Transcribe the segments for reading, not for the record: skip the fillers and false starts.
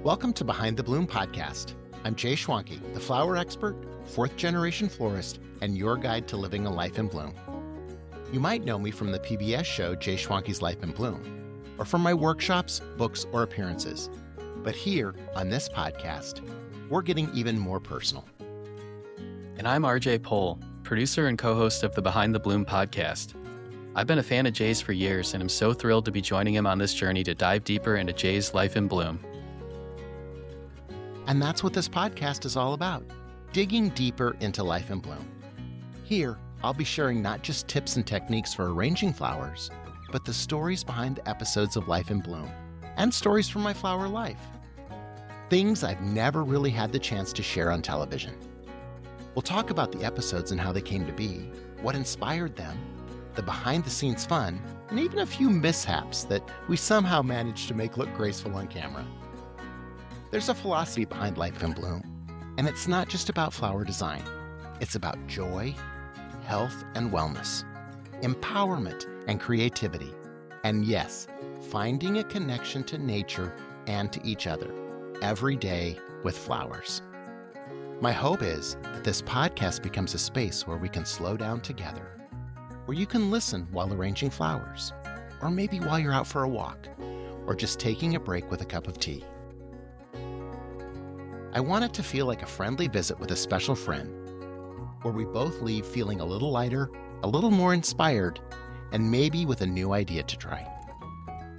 Welcome to Behind the Bloom podcast. I'm Jay Schwanke, the flower expert, fourth-generation florist, and your guide to living a life in bloom. You might know me from the PBS show Jay Schwanke's Life in Bloom, or from my workshops, books, or appearances. But here, on this podcast, we're getting even more personal. And I'm RJ Pohl, producer and co-host of the Behind the Bloom podcast. I've been a fan of Jay's for years, and I'm so thrilled to be joining him on this journey to dive deeper into Jay's life in bloom. And that's what this podcast is all about, digging deeper into life in bloom. Here, I'll be sharing not just tips and techniques for arranging flowers, but the stories behind the episodes of Life in Bloom, and stories from my flower life. Things I've never really had the chance to share on television. We'll talk about the episodes and how they came to be, what inspired them, the behind-the-scenes fun, and even a few mishaps that we somehow managed to make look graceful on camera. There's a philosophy behind Life in Bloom, and it's not just about flower design. It's about joy, health and wellness, empowerment and creativity, and yes, finding a connection to nature and to each other every day with flowers. My hope is that this podcast becomes a space where we can slow down together, where you can listen while arranging flowers, or maybe while you're out for a walk, or just taking a break with a cup of tea. I want it to feel like a friendly visit with a special friend, where we both leave feeling a little lighter, a little more inspired, and maybe with a new idea to try.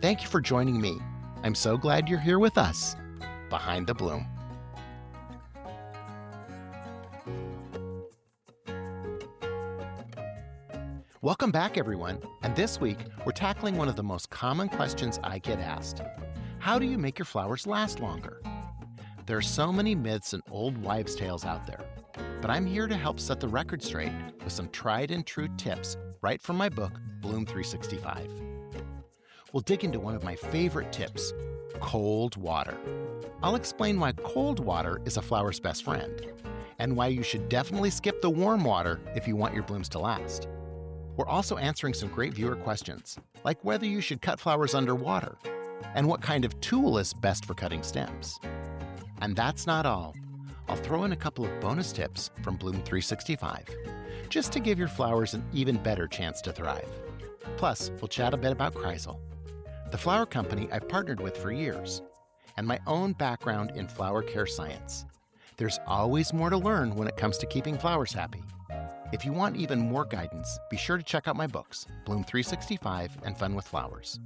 Thank you for joining me. I'm so glad you're here with us, Behind the Bloom. Welcome back, everyone. And this week, we're tackling one of the most common questions I get asked. How do you make your flowers last longer? There are so many myths and old wives' tales out there, but I'm here to help set the record straight with some tried and true tips right from my book, Bloom 365. We'll dig into one of my favorite tips, cold water. I'll explain why cold water is a flower's best friend, and why you should definitely skip the warm water if you want your blooms to last. We're also answering some great viewer questions, like whether you should cut flowers underwater, and what kind of tool is best for cutting stems. And that's not all. I'll throw in a couple of bonus tips from Bloom 365, just to give your flowers an even better chance to thrive. Plus, we'll chat a bit about Chrysal, the flower company I've partnered with for years, and my own background in flower care science. There's always more to learn when it comes to keeping flowers happy. If you want even more guidance, be sure to check out my books, Bloom 365 and Fun with Flowers,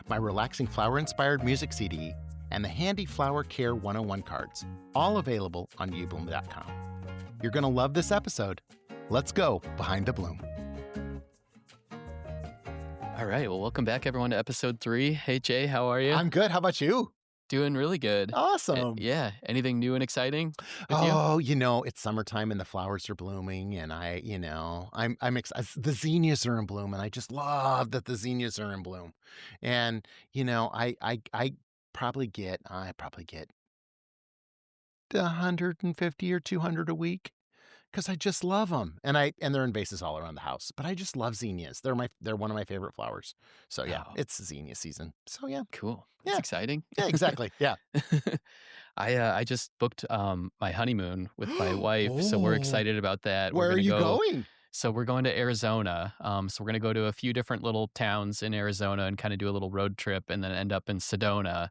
my relaxing flower-inspired music CD, and the handy Flower Care 101 cards, all available on ubloom.com. You're going to love this episode. Let's go Behind the Bloom. All right, well, welcome back, everyone, to episode 3. Hey, Jay, how are you? I'm good. How about you? Doing really good. Awesome. Yeah. Anything new and exciting with you? Oh, it's summertime and the flowers are blooming, and I'm excited. The zinnias are in bloom, and I just love that the zinnias are in bloom. And I probably get 150 or 200 a week because I just love them, and they're in vases all around the house. But I just love zinnias. They're one of my favorite flowers. So yeah, It's zinnia season. So yeah, Cool. That's Yeah. exciting. yeah, exactly. Yeah. I just booked my honeymoon with my wife, so we're Oh. excited about that. Where We're are gonna you go. going? So we're going to Arizona. So we're going to go to a few different little towns in Arizona and kind of do a little road trip, and then end up in Sedona.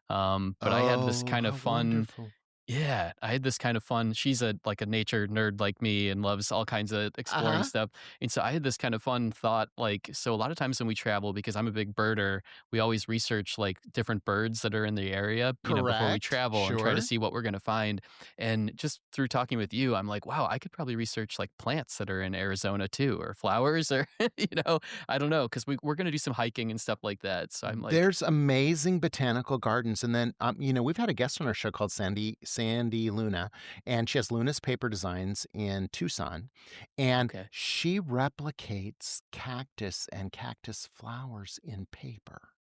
But I had this kind of how fun. wonderful. Yeah, I had this kind of fun. She's a nature nerd like me and loves all kinds of exploring Uh-huh. stuff. And so I had this kind of fun thought, so a lot of times when we travel, because I'm a big birder, we always research different birds that are in the area, before we Correct. travel and try to Sure. see what we're going to find. And just through talking with you, I'm like, wow, I could probably research plants that are in Arizona too, or flowers, or I don't know, because we're going to do some hiking and stuff like that. So I'm like, There's amazing botanical gardens. And then, we've had a guest on our show called Sandy Luna, and she has Luna's Paper Designs in Tucson. And okay, she replicates cactus and cactus flowers in paper.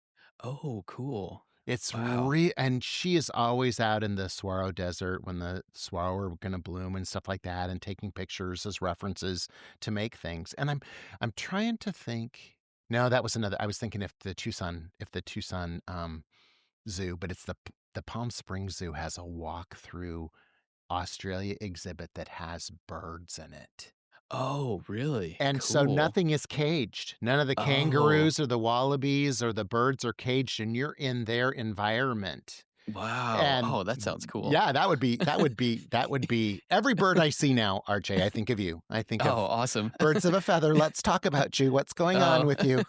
oh, cool. It's Wow. and she is always out in the saguaro desert when the saguaro are going to bloom and stuff like that, and taking pictures as references to make things. And I'm trying to think. No, that was another. I was thinking if the Tucson zoo, but it's the the Palm Springs Zoo has a walk through Australia exhibit that has birds in it. Oh, really? And so Cool. nothing is caged. None of the Oh, kangaroos or the wallabies or the birds are caged, and you're in their environment. wow. And Oh, that sounds cool. yeah, that would be every bird I see now, RJ, I think of you. I think Oh, of awesome. birds of a feather. Let's talk about you. What's going on Oh, with you?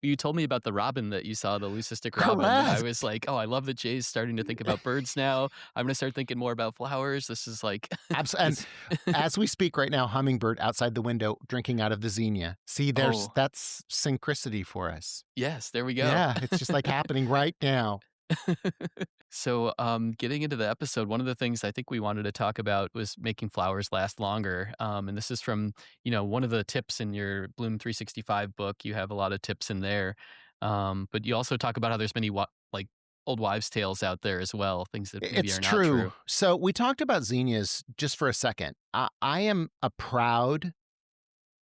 you told me about the robin that you saw, the leucistic robin, and I Correct. was like, "Oh, I love that Jay's starting to think about birds now. I'm gonna start thinking more about flowers." This is like And this as we speak right now, hummingbird outside the window drinking out of the zinnia. See, Oh, that's synchronicity for us. yes, there we go. Yeah, it's just like happening right now. So, getting into the episode, one of the things I think we wanted to talk about was making flowers last longer. And this is from, one of the tips in your Bloom 365 book. You have a lot of tips in there. But you also talk about how there's many like old wives' tales out there as well, things that maybe It's are not true. true. So we talked about zinnias just for a second. I am a proud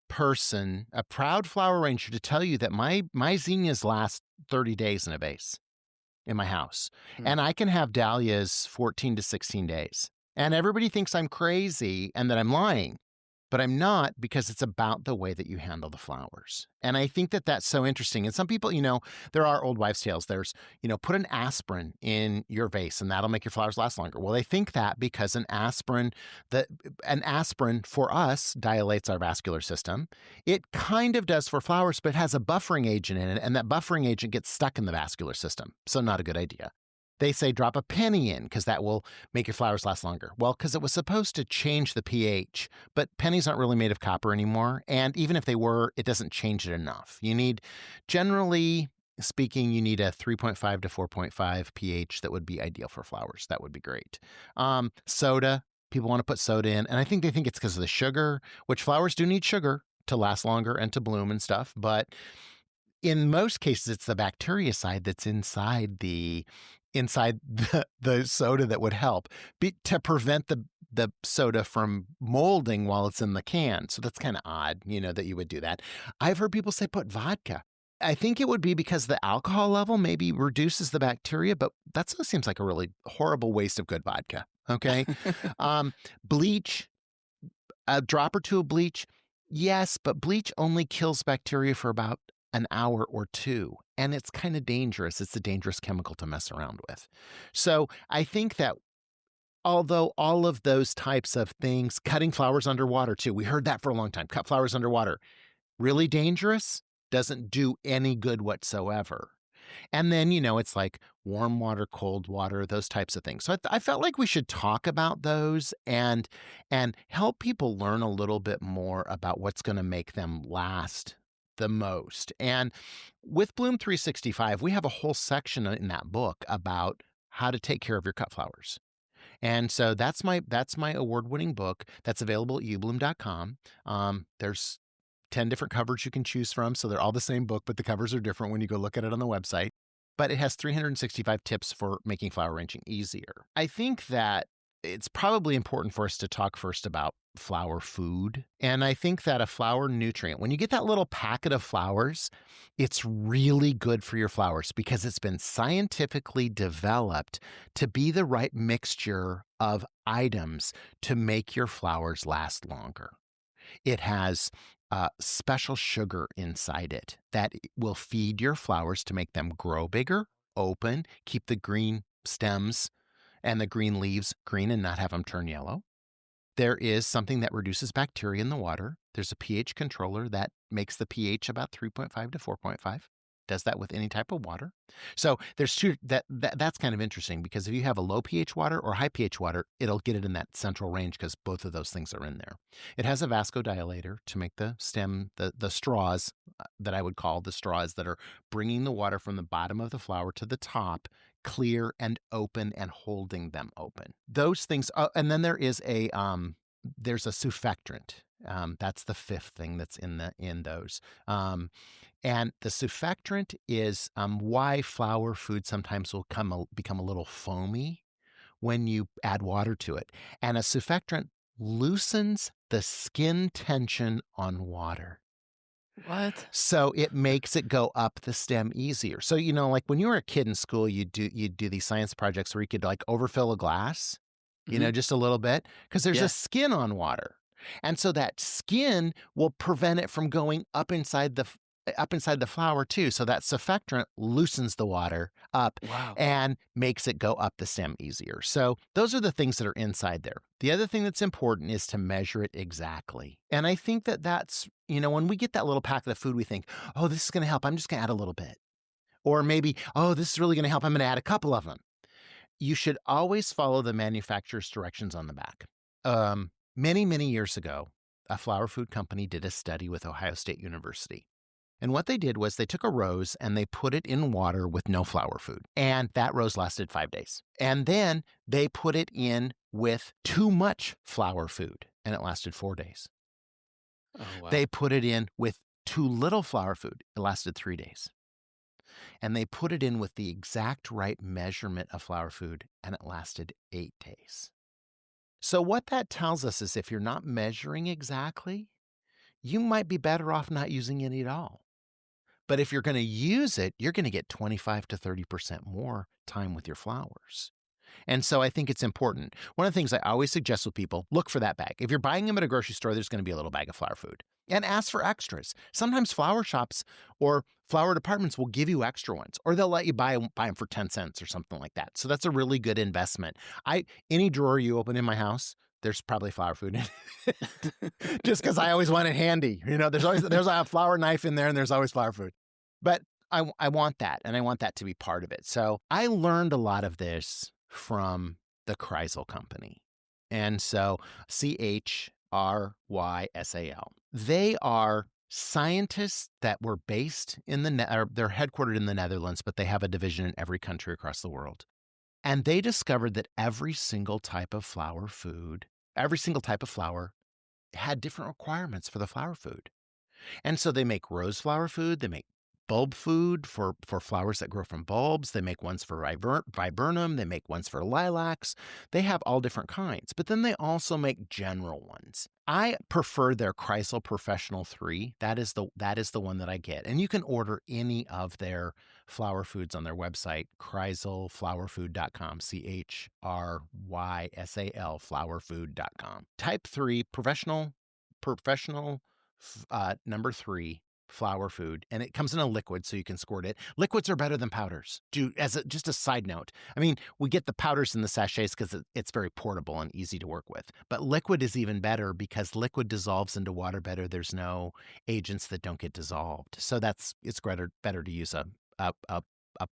person, a proud flower ranger to tell you that my zinnias last 30 days in a vase in my house. Hmm. And I can have dahlias 14 to 16 days. And everybody thinks I'm crazy and that I'm lying. But I'm not, because it's about the way that you handle the flowers. And I think that that's so interesting. And some people, there are old wives' tales. There's, put an aspirin in your vase and that'll make your flowers last longer. Well, they think that because an aspirin for us dilates our vascular system. It kind of does for flowers, but it has a buffering agent in it. And that buffering agent gets stuck in the vascular system. So not a good idea. They say drop a penny in because that will make your flowers last longer. Well, because it was supposed to change the pH, but pennies aren't really made of copper anymore. And even if they were, it doesn't change it enough. Generally speaking, you need a 3.5 to 4.5 pH that would be ideal for flowers. That would be great. Soda, people want to put soda in. And I think they think it's because of the sugar, which flowers do need sugar to last longer and to bloom and stuff. But in most cases, it's the bactericide that's inside the soda that would help to prevent the soda from molding while it's in the can. So that's kind of odd, that you would do that. I've heard people say put vodka. I think it would be because the alcohol level maybe reduces the bacteria, but that still seems like a really horrible waste of good vodka. Okay. Bleach, a drop or two of bleach. Yes, but bleach only kills bacteria for about an hour or two. And it's kind of dangerous. It's a dangerous chemical to mess around with. So I think that although all of those types of things, cutting flowers underwater too, we heard that for a long time, cut flowers underwater, really dangerous, doesn't do any good whatsoever. And then, it's like warm water, cold water, those types of things. So I felt like we should talk about those and help people learn a little bit more about what's going to make them last the most. And with Bloom 365, we have a whole section in that book about how to take care of your cut flowers. And so that's my award-winning book that's available at ubloom.com. There's 10 different covers you can choose from. So they're all the same book, but the covers are different when you go look at it on the website. But it has 365 tips for making flower arranging easier. I think that it's probably important for us to talk first about flower food. And I think that a flower nutrient, when you get that little packet of flowers, it's really good for your flowers because it's been scientifically developed to be the right mixture of items to make your flowers last longer. It has special sugar inside it that will feed your flowers to make them grow bigger, open, keep the green stems and the green leaves green and not have them turn yellow. There is something that reduces bacteria in the water. There's a pH controller that makes the pH about 3.5 to 4.5. Does that with any type of water. So there's two that's kind of interesting because if you have a low pH water or high pH water, it'll get it in that central range because both of those things are in there. It has a vasodilator to make the stem, the straws that I would call the straws that are bringing the water from the bottom of the flower to the top clear and open and holding them open. Those things, and then there's a surfactant. That's the fifth thing that's in those. And the surfactant is why flower food sometimes will become a little foamy when you add water to it. And a surfactant loosens the skin tension on water. What? So it makes it go up the stem easier. So, like when you were a kid in school, you'd do these science projects where you could like overfill a glass, Hmm. just a little bit, because there's a Yeah. skin on water. And so that skin will prevent it from going up inside the flower too. So that surfactant loosens the water up Wow. and makes it go up the stem easier. So those are the things that are inside there. The other thing that's important is to measure it exactly. And I think that's, when we get that little packet of food, we think, oh, this is going to help. I'm just going to add a little bit. Or maybe, oh, this is really going to help. I'm going to add a couple of them. You should always follow the manufacturer's directions on the back. Many, many years ago, a flower food company did a study with Ohio State University. And what they did was they took a rose and they put it in water with no flower food. And that rose lasted 5 days. And then they put it in with too much flower food and it lasted 4 days. Oh, wow. They put it in with too little flower food. It lasted 3 days. And they put it in with the exact right measurement of flower food and it lasted 8 days. So what that tells us is if you're not measuring exactly, you might be better off not using any at all. But if you're going to use it, you're going to get 25 to 30% more time with your flowers. And so I think it's important. One of the things I always suggest with people, look for that bag. If you're buying them at a grocery store, there's going to be a little bag of flower food. And ask for extras. Sometimes flower shops or flower departments will give you extra ones, or they'll let you buy them for 10 cents or something like that. So that's a really good investment. Any drawer you open in my house, there's probably flower food in it. Just because I always want it handy. There's a flower knife in there and there's always flower food. But I want that, and I want that to be part of it. So I learned a lot of this from the Chrysal company. And so Chrysal. They are scientists that were based in they're headquartered in the Netherlands, but they have a division in every country across the world. And they discovered that every single type of flower had different requirements for the flower food. And so they make rose flower food, they make bulb food for flowers that grow from bulbs, they make ones for viburnum, they make ones for lilacs. They have all different kinds, but then they also make general ones. I prefer their Chrysal Professional 3. That is the one that I get. And you can order any of their flower foods on their website, chrysalflowerfood.com, Chrysal flowerfood.com. Type 3 professional number 3 flower food, and it comes in a liquid so you can squirt it. Liquids are better than powders. Just a side note. I mean, we get the powders in the sachets because it's very portable and easy to work with. But liquid is even better because liquid dissolves into water better. There's no agents that don't get dissolved. So it's better to use a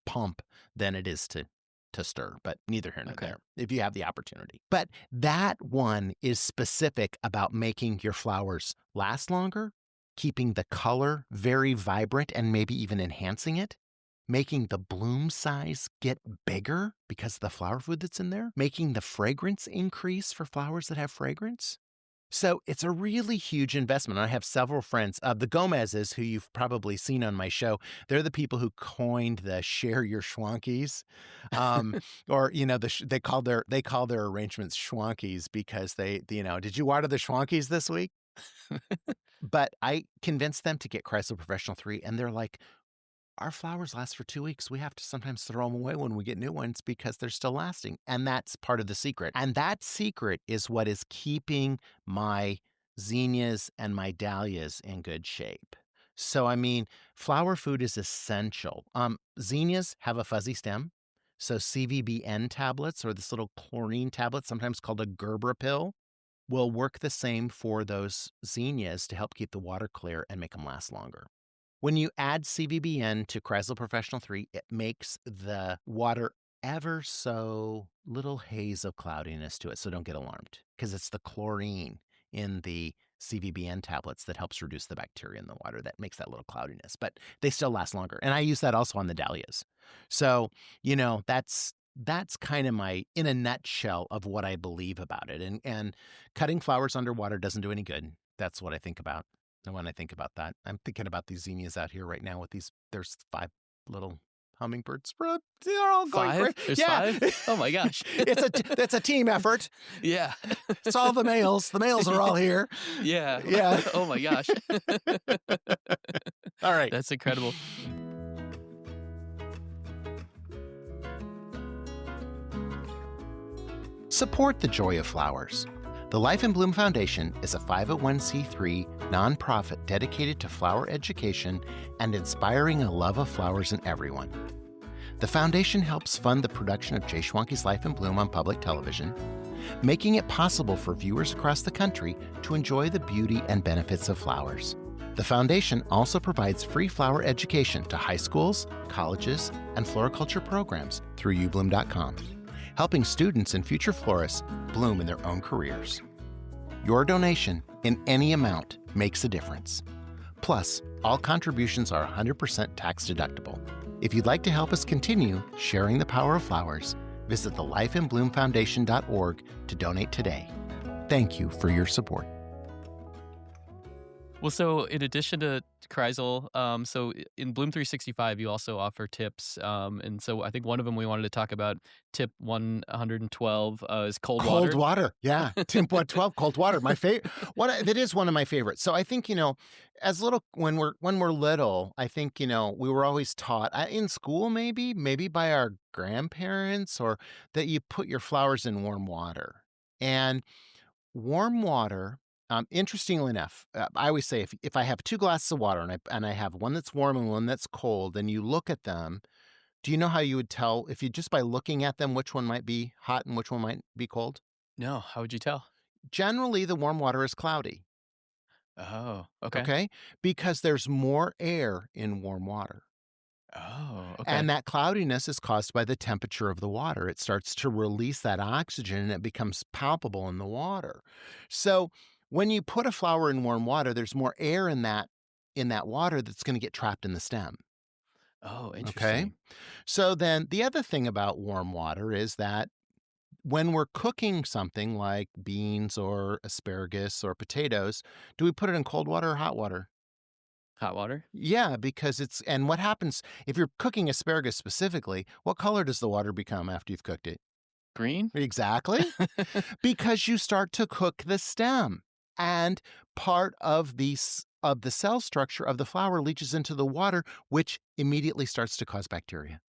pump than it is to stir, but neither here nor there, if you have the opportunity. But that one is specific about making your flowers last longer, keeping the color very vibrant and maybe even enhancing it, making the bloom size get bigger because of the flower food that's in there, making the fragrance increase for flowers that have fragrance. So it's a really huge investment. I have several friends, the Gomez's, who you've probably seen on my show. They're the people who coined the share your schwankies, or they call their arrangements schwankies because did you water the schwankies this week? But I convinced them to get Chrysal Professional 3, and they're like, our flowers last for 2 weeks. We have to sometimes throw them away when we get new ones because they're still lasting. And that's part of the secret. And that secret is what is keeping my zinnias and my dahlias in good shape. So, I mean, flower food is essential. Zinnias have a fuzzy stem. So CVBN tablets, or this little chlorine tablet, sometimes called a Gerber pill, will work the same for those zinnias to help keep the water clear and make them last longer. When you add CVBN to Chrysal Professional 3, it makes the water ever so little haze of cloudiness to it, so don't get alarmed, because it's the chlorine in the CVBN tablets that helps reduce the bacteria in the water that makes that little cloudiness, but they still last longer. And I use that also on the dahlias. So, that's kind of in a nutshell of what I believe about it. And cutting flowers underwater doesn't do any good. That's what I think about. And when I think about that, I'm thinking about these zinnias out here right now with there's 5 little hummingbirds. They're all going 5? great. There's Yeah. 5? Oh my gosh. It's a team effort. Yeah. It's all the males. The males are all here. Yeah. Yeah. Oh my gosh. All right. That's incredible. Support the joy of flowers. The Life in Bloom Foundation is a 501c3 nonprofit dedicated to flower education and inspiring a love of flowers in everyone. The foundation helps fund the production of Jay Schwanke's Life in Bloom on public television, making it possible for viewers across the country to enjoy the beauty and benefits of flowers. The foundation also provides free flower education to high schools, colleges, and floriculture programs through ubloom.com, helping students and future florists bloom in their own careers. Your donation in any amount makes a difference. Plus, all contributions are 100% tax deductible. If you'd like to help us continue sharing the power of flowers, visit the lifeinbloomfoundation.org to donate today. Thank you for your support. Well, so in addition to Chrysal, so in Bloom 365, you also offer tips. And so I think one of them we wanted to talk about, tip 112, is cold water. Cold water. Yeah. Tip 112, cold water. My favorite. That is one of my favorites. So I think, as little, when we're little, I think, we were always taught in school, maybe by our grandparents, or that you put your flowers in warm water. And warm water, interestingly enough, I always say if I have 2 glasses of water and I have one that's warm and one that's cold, and you look at them, do you know how you would tell, if you just by looking at them, which one might be hot and which one might be cold? No, how would you tell? Generally, the warm water is cloudy. Oh, okay. Okay? Because there's more air in warm water. Oh, okay. And that cloudiness is caused by the temperature of the water. It starts to release that oxygen and it becomes palpable in the water. So when you put a flower in warm water, there's more air in that water that's going to get trapped in the stem. Oh, Okay? interesting. So then the other thing about warm water is that when we're cooking something like beans or asparagus or potatoes, do we put it in cold water or hot water? Hot water? Yeah, because and what happens if you're cooking asparagus specifically, what color does the water become after you've cooked it? Green? Exactly. Because you start to cook the stem, and part of the cell structure of the flower leaches into the water, which immediately starts to cause bacteria.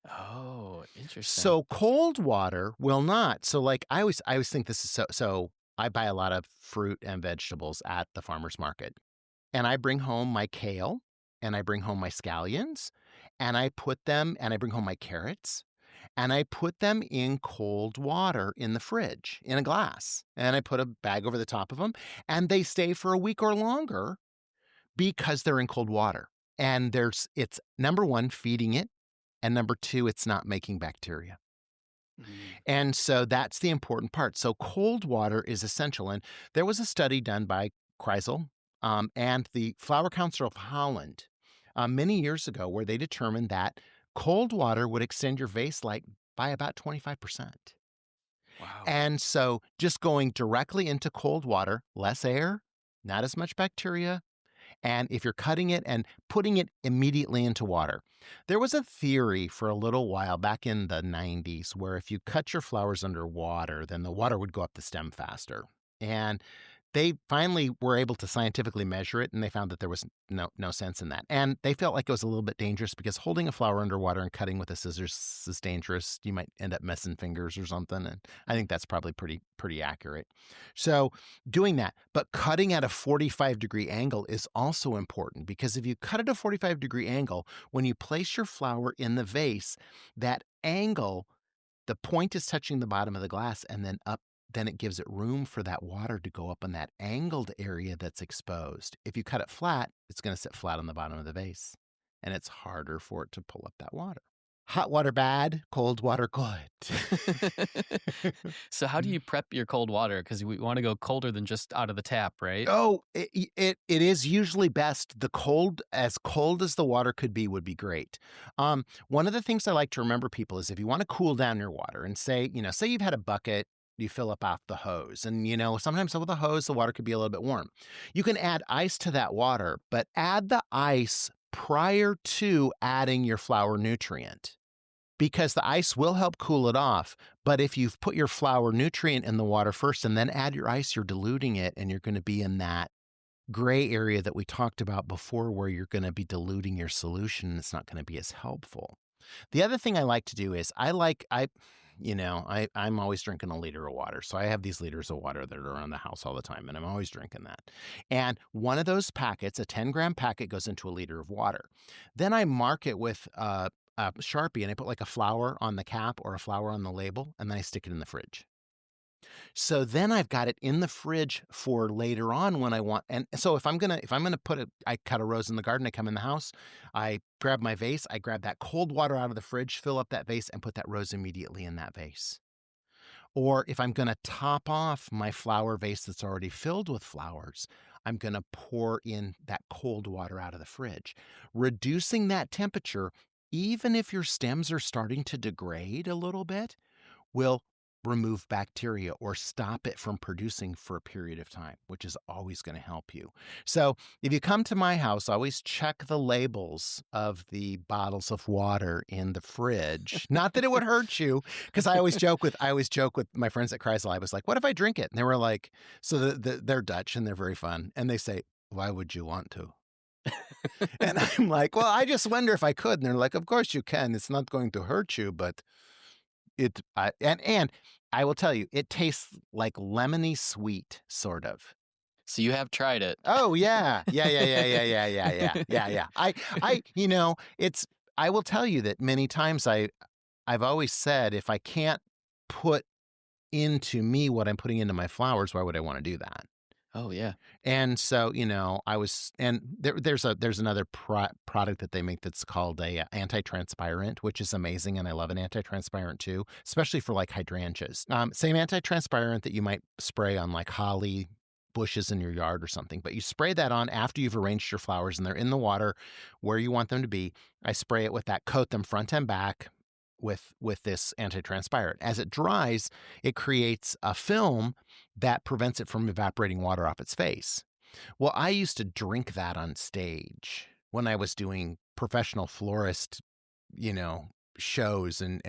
Oh, interesting. So cold water will not. So like I always think this is so I buy a lot of fruit and vegetables at the farmer's market. And I bring home my kale, and I bring home my scallions, and I bring home my carrots, and I put them in cold water in the fridge in a glass. And I put a bag over the top of them, and they stay for a week or longer because they're in cold water. And it's number 1, feeding it, and number 2, it's not making bacteria. And so that's the important part. So cold water is essential. And there was a study done by Chrysal, and the Flower Council of Holland many years ago, where they determined that cold water would extend your vase life by about 25%. Wow. And so just going directly into cold water, less air, not as much bacteria. And if you're cutting it and putting it immediately into water, there was a theory for a little while back in the 90s where if you cut your flowers under water, then the water would go up the stem faster. And they finally were able to scientifically measure it, and they found that there was no sense in that. And they felt like it was a little bit dangerous because holding a flower underwater and cutting with a scissors is dangerous. You might end up messing fingers or something. And I think that's probably pretty accurate. So doing that, but cutting at a 45-degree angle is also important, because if you cut at a 45-degree angle, when you place your flower in the vase, that angle, the point is touching the bottom of the glass and then up. Then it gives it room for that water to go up in that angled area that's exposed. If you cut it flat, it's going to sit flat on the bottom of the vase, and it's harder for it to pull up that water. Hot water bad, cold water good. So how do you prep your cold water? Because we want to go colder than just out of the tap, right? Oh, it is usually best. As cold as the water could be would be great. One of the things I like to remember people is if you want to cool down your water, and say you've had a bucket, you fill up off the hose. And, sometimes with a hose, the water could be a little bit warm. You can add ice to that water, but add the ice prior to adding your flower nutrient, because the ice will help cool it off. But if you've put your flower nutrient in the water first and then add your ice, you're diluting it, and you're going to be in that gray area that we talked about before, where you're going to be diluting your solution, and it's not going to be as helpful. The other thing I like to do is I'm always drinking a liter of water. So I have these liters of water that are around the house all the time, and I'm always drinking that. And one of those packets, a 10-gram packet, goes into a liter of water. Then I mark it with a Sharpie, and I put like a flower on the cap or a flower on the label, and then I stick it in the fridge. So then I've got it in the fridge for later on when I want. And so if I'm gonna I cut a rose in the garden, I come in the house, I grab my vase, I grab that cold water out of the fridge, fill up that vase, and put that rose immediately in that vase. Or if I'm gonna top off my flower vase that's already filled with flowers, I'm gonna pour in that cold water out of the fridge, reducing that temperature. Even if your stems are starting to degrade a little bit, will remove bacteria or stop it from producing for a period of time, which is always going to help you. So if you come to my house, always check the labels of the bottles of water in the fridge. Not that it would hurt you, because I always joke with my friends at Chrysal. I was like, what if I drink it? And they were like, so they're Dutch and they're very fun. And they say, why would you want to? And I'm like, well, I just wonder if I could. And they're like, of course you can. It's not going to hurt you, but and I will tell you, it tastes like lemony sweet, sort of. So you have tried it. Oh yeah. Yeah. I will tell you that many times I've always said, if I can't put into me what I'm putting into my flowers, why would I want to do that? Oh yeah. And so, there's another product that they make that's called a anti-transpirant, which is amazing. And I love an anti-transpirant too, especially for like hydrangeas. Same anti-transpirant that you might spray on like holly bushes in your yard or something, but you spray that on after you've arranged your flowers and they're in the water where you want them to be. I spray it with that, coat them front and back with this anti-transpirant. As it dries, it creates a film that prevents it from evaporating water off its face. Well, I used to drink that on stage when I was doing professional florist, shows and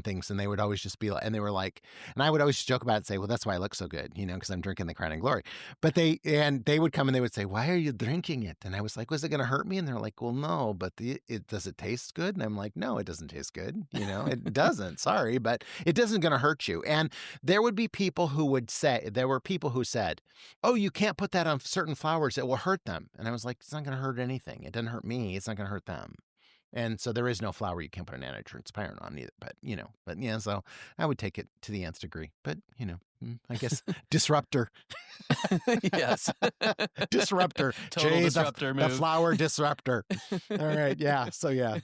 things. And they would always just be like, and they were like, and I would always joke about it and say, well, that's why I look so good, because I'm drinking the Crown and Glory. But they would come and they would say, why are you drinking it? And I was like, was it going to hurt me? And they're like, well, no, but does it taste good? And I'm like, no, it doesn't taste good. It doesn't, sorry, but it doesn't going to hurt you. And there were people who said, oh, you can't put that on certain flowers. It will hurt them. And I was like, it's not going to hurt anything. It doesn't hurt me. It's not going to hurt them. And so there is no flower you can't put an anti-transparent on either. But so I would take it to the nth degree. But, I guess disruptor. Yes. Disruptor. Total Jay, disruptor move. The flower disruptor. All right. Yeah. So, yeah.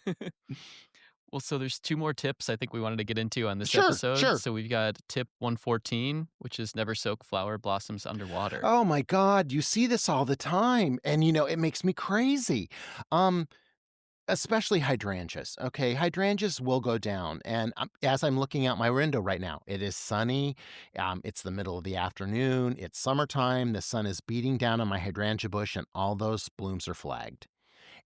Well, so there's two more tips I think we wanted to get into on this Sure. episode. So we've got tip 114, which is never soak flower blossoms underwater. Oh, my God. You see this all the time. And, it makes me crazy. Especially hydrangeas. Okay, hydrangeas will go down. And as I'm looking out my window right now, it is sunny. It's the middle of the afternoon. It's summertime. The sun is beating down on my hydrangea bush, and all those blooms are flagged.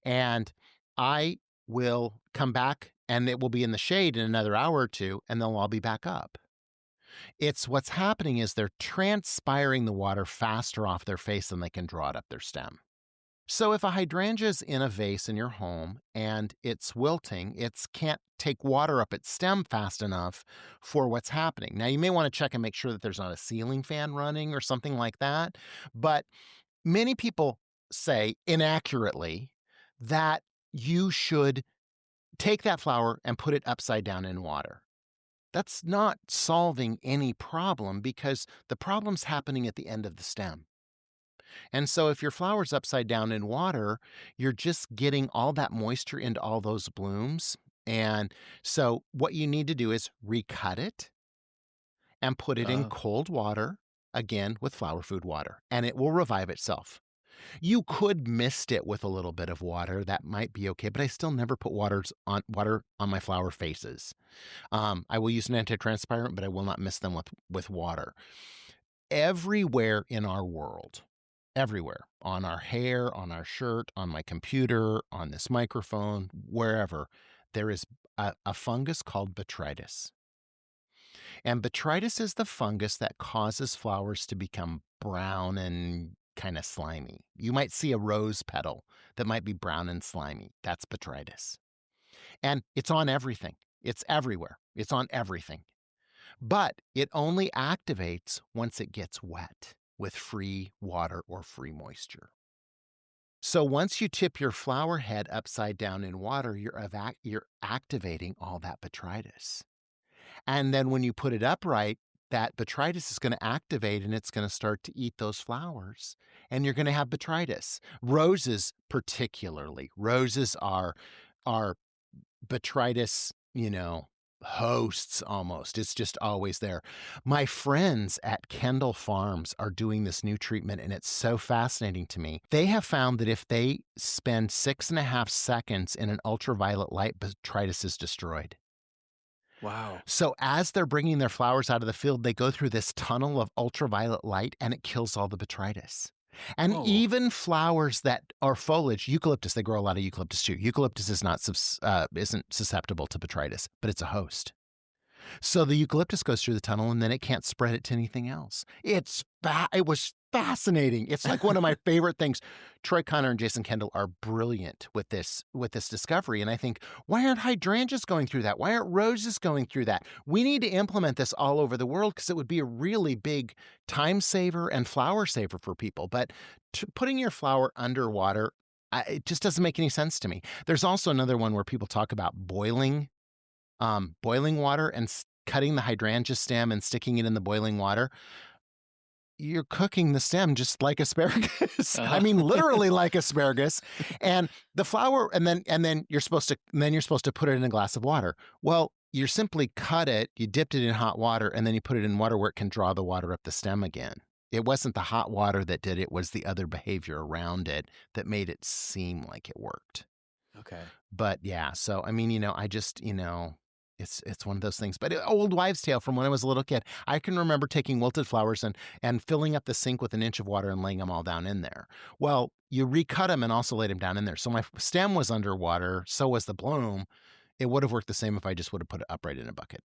And I will come back, and it will be in the shade in another hour or two, and they'll all be back up. It's what's happening is they're transpiring the water faster off their face than they can draw it up their stem. So if a hydrangea's in a vase in your home and it's wilting, it can't take water up its stem fast enough for what's happening. Now, you may want to check and make sure that there's not a ceiling fan running or something like that. But many people say inaccurately that you should take that flower and put it upside down in water. That's not solving any problem, because the problem's happening at the end of the stem. And so if your flower's upside down in water, you're just getting all that moisture into all those blooms. And so what you need to do is recut it and put it in cold water, again with flower food water, and it will revive itself. You could mist it with a little bit of water. That might be okay, but I still never put water on my flower faces. I will use an anti-transparent, but I will not mist them with water. Everywhere in our world, everywhere, on our hair, on our shirt, on my computer, on this microphone, wherever. There is a fungus called botrytis. And botrytis is the fungus that causes flowers to become brown and kind of slimy. You might see a rose petal that might be brown and slimy. That's botrytis. And it's on everything. It's everywhere. It's on everything. But it only activates once it gets wet with free water or free moisture. So once you tip your flower head upside down in water, you're activating all that botrytis. And then when you put it upright, that botrytis is going to activate and it's going to start to eat those flowers. And you're going to have botrytis. Roses particularly. Roses are botrytis, hosts almost. It's just always there. My friends at Kendall Farms are doing this new treatment, and it's so fascinating to me. They have found that if they spend 6.5 seconds in an ultraviolet light, botrytis is destroyed. Wow. So as they're bringing their flowers out of the field, they go through this tunnel of ultraviolet light, and it kills all the botrytis. And even flowers that are foliage, eucalyptus, they grow a lot of eucalyptus too. Eucalyptus isn't susceptible to botrytis, but it's a host. So the eucalyptus goes through the tunnel, and then it can't spread it to anything else. It was fascinating. It's like one of my favorite things. Troy Connor and Jason Kendall are brilliant with this discovery. And I think, why aren't hydrangeas going through that? Why aren't roses going through that? We need to implement this all over the world because it would be a really big time saver and flower saver for people. But putting your flower underwater, it just doesn't make any sense to me. There's also another one where people talk about boiling water and cutting the hydrangea stem and sticking it in the boiling water. You're cooking the stem just like asparagus. I mean, literally like asparagus. And the flower, and then you're supposed to put it in a glass of water. Well, you simply cut it, you dipped it in hot water, and then you put it in water where it can draw the water up the stem again. It wasn't the hot water that did it, it was the other behavior around it that made it seem like it worked. Okay. But yeah, so I mean, I just, it's one of those things. But old wives' tale from when I was a little kid. I can remember taking wilted flowers and filling up the sink with an inch of water and laying them all down in there. Well, you recut them and also laid them down in there. So my stem was underwater, so was the bloom. It would have worked the same if I just would have put it upright in a bucket.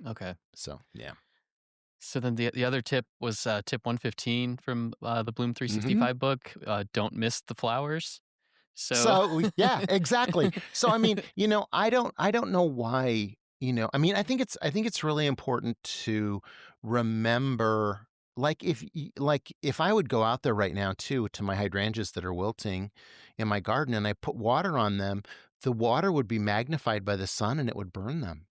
Okay. So, yeah. So then the other tip was tip 115 from the Bloom 365 book. Don't miss the flowers. So yeah, exactly. So I mean, I don't know why. I mean, I think it's really important to remember, like if I would go out there right now too to my hydrangeas that are wilting in my garden and I put water on them, the water would be magnified by the sun and it would burn them.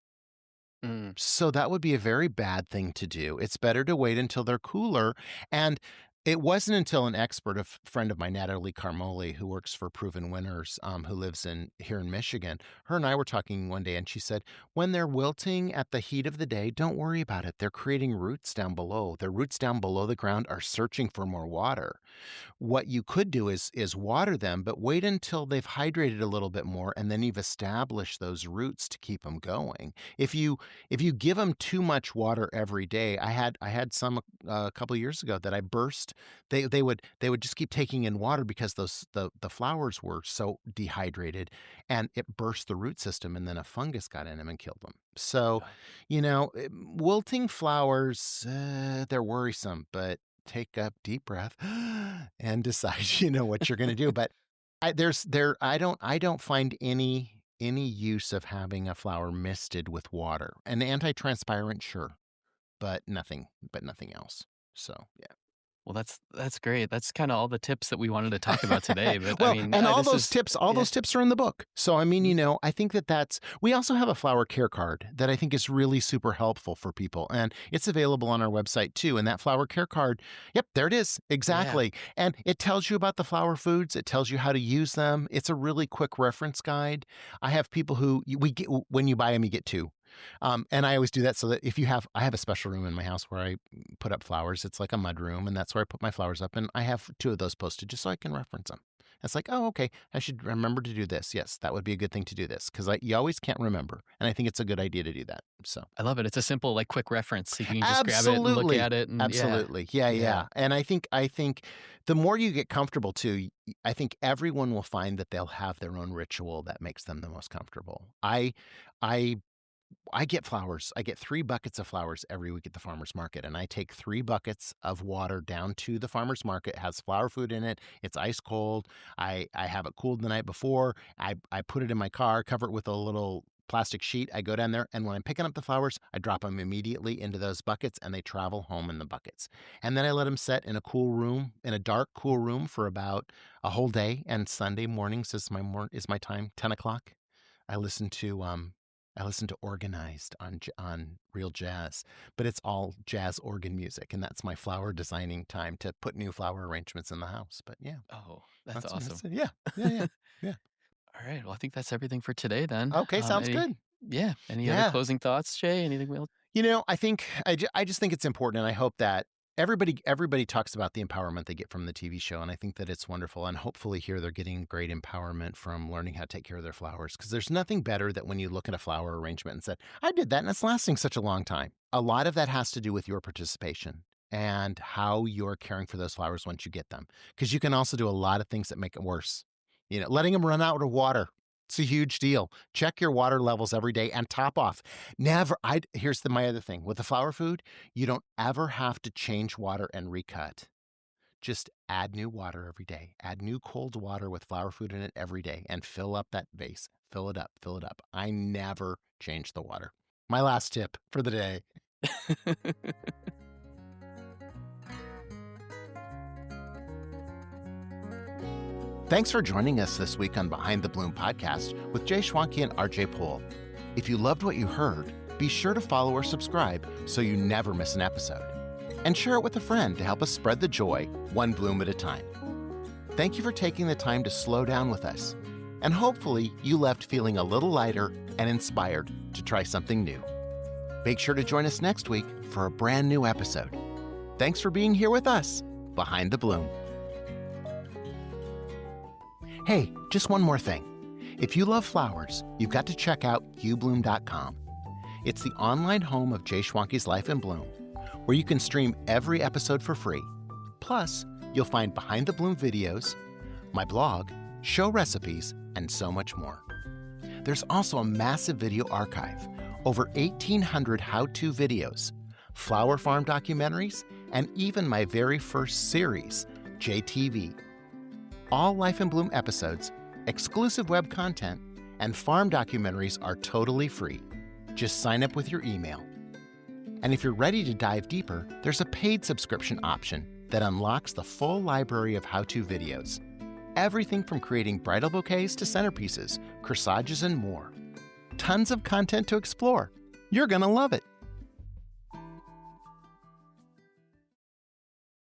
So that would be a very bad thing to do. It's better to wait until they're cooler. And it wasn't until an expert, a friend of mine, Natalie Carmoli, who works for Proven Winners, who lives here in Michigan, her and I were talking one day, and she said, when they're wilting at the heat of the day, don't worry about it. They're creating roots down below. Their roots down below the ground are searching for more water. What you could do is water them, but wait until they've hydrated a little bit more, and then you've established those roots to keep them going. If you give them too much water every day, I had some a couple of years ago that I burst. They would just keep taking in water because the flowers were so dehydrated, and it burst the root system, and then a fungus got in them and killed them. So, wilting flowers, they're worrisome, but take a deep breath and decide, what you're going to do. But I don't find any use of having a flower misted with water. An anti-transpirant, sure, but nothing else. So, yeah. Well, that's great. That's kind of all the tips that we wanted to talk about today. But well, I mean, and all those tips are in the book. So, I mean, I think we also have a flower care card that I think is really super helpful for people. And it's available on our website too. And that flower care card, yep, there it is. Exactly. Yeah. And it tells you about the flower foods. It tells you how to use them. It's a really quick reference guide. I have people when you buy them, you get 2. And I always do that so that I have a special room in my house where I put up flowers. It's like a mud room, and that's where I put my flowers up. And I have 2 of those posted just so I can reference them. It's like, oh, okay, I should remember to do this. Yes, that would be a good thing to do this, because you always can't remember. And I think it's a good idea to do that. So I love it. It's a simple, like, quick reference. You can just grab it and look at it. And absolutely. Yeah. And I think the more you get comfortable too, I think everyone will find that they'll have their own ritual that makes them the most comfortable. I get flowers. I get 3 buckets of flowers every week at the farmer's market, and I take 3 buckets of water down to the farmer's market. It has flower food in it. It's ice cold. I have it cooled the night before. I put it in my car, cover it with a little plastic sheet. I go down there, and when I'm picking up the flowers, I drop them immediately into those buckets, and they travel home in the buckets. And then I let them set in a cool room, in a dark, cool room for about a whole day. And Sunday mornings is my time, 10 o'clock. I listen to Organized on Real Jazz, but it's all jazz organ music, and that's my flower designing time to put new flower arrangements in the house. But yeah. Oh, that's awesome. Yeah. All right. Well, I think that's everything for today then. Okay, sounds good. Yeah. Any other closing thoughts, Jay? Anything we'll... I think I just think it's important, and I hope that everybody talks about the empowerment they get from the TV show, and I think that it's wonderful. And hopefully here they're getting great empowerment from learning how to take care of their flowers, because there's nothing better than when you look at a flower arrangement and said, I did that and it's lasting such a long time. A lot of that has to do with your participation and how you're caring for those flowers once you get them, because you can also do a lot of things that make it worse. Letting them run out of water. It's a huge deal. Check your water levels every day and top off. Here's my other thing. With the flower food, you don't ever have to change water and recut. Just add new water every day. Add new cold water with flower food in it every day and fill up that vase. Fill it up. I never change the water. My last tip for the day. Thanks for joining us this week on Behind the Bloom podcast with Jay Schwanke and RJ Pohl. If you loved what you heard, be sure to follow or subscribe so you never miss an episode. And share it with a friend to help us spread the joy one bloom at a time. Thank you for taking the time to slow down with us. And hopefully you left feeling a little lighter and inspired to try something new. Make sure to join us next week for a brand new episode. Thanks for being here with us, Behind the Bloom. Hey, just one more thing. If you love flowers, you've got to check out ubloom.com. It's the online home of Jay Schwanke's Life in Bloom, where you can stream every episode for free. Plus, you'll find Behind the Bloom videos, my blog, show recipes, and so much more. There's also a massive video archive, over 1,800 how-to videos, flower farm documentaries, and even my very first series, JTV. All Life in Bloom episodes, exclusive web content, and farm documentaries are totally free. Just sign up with your email. And if you're ready to dive deeper, there's a paid subscription option that unlocks the full library of how-to videos. Everything from creating bridal bouquets to centerpieces, corsages, and more. Tons of content to explore. You're gonna love it.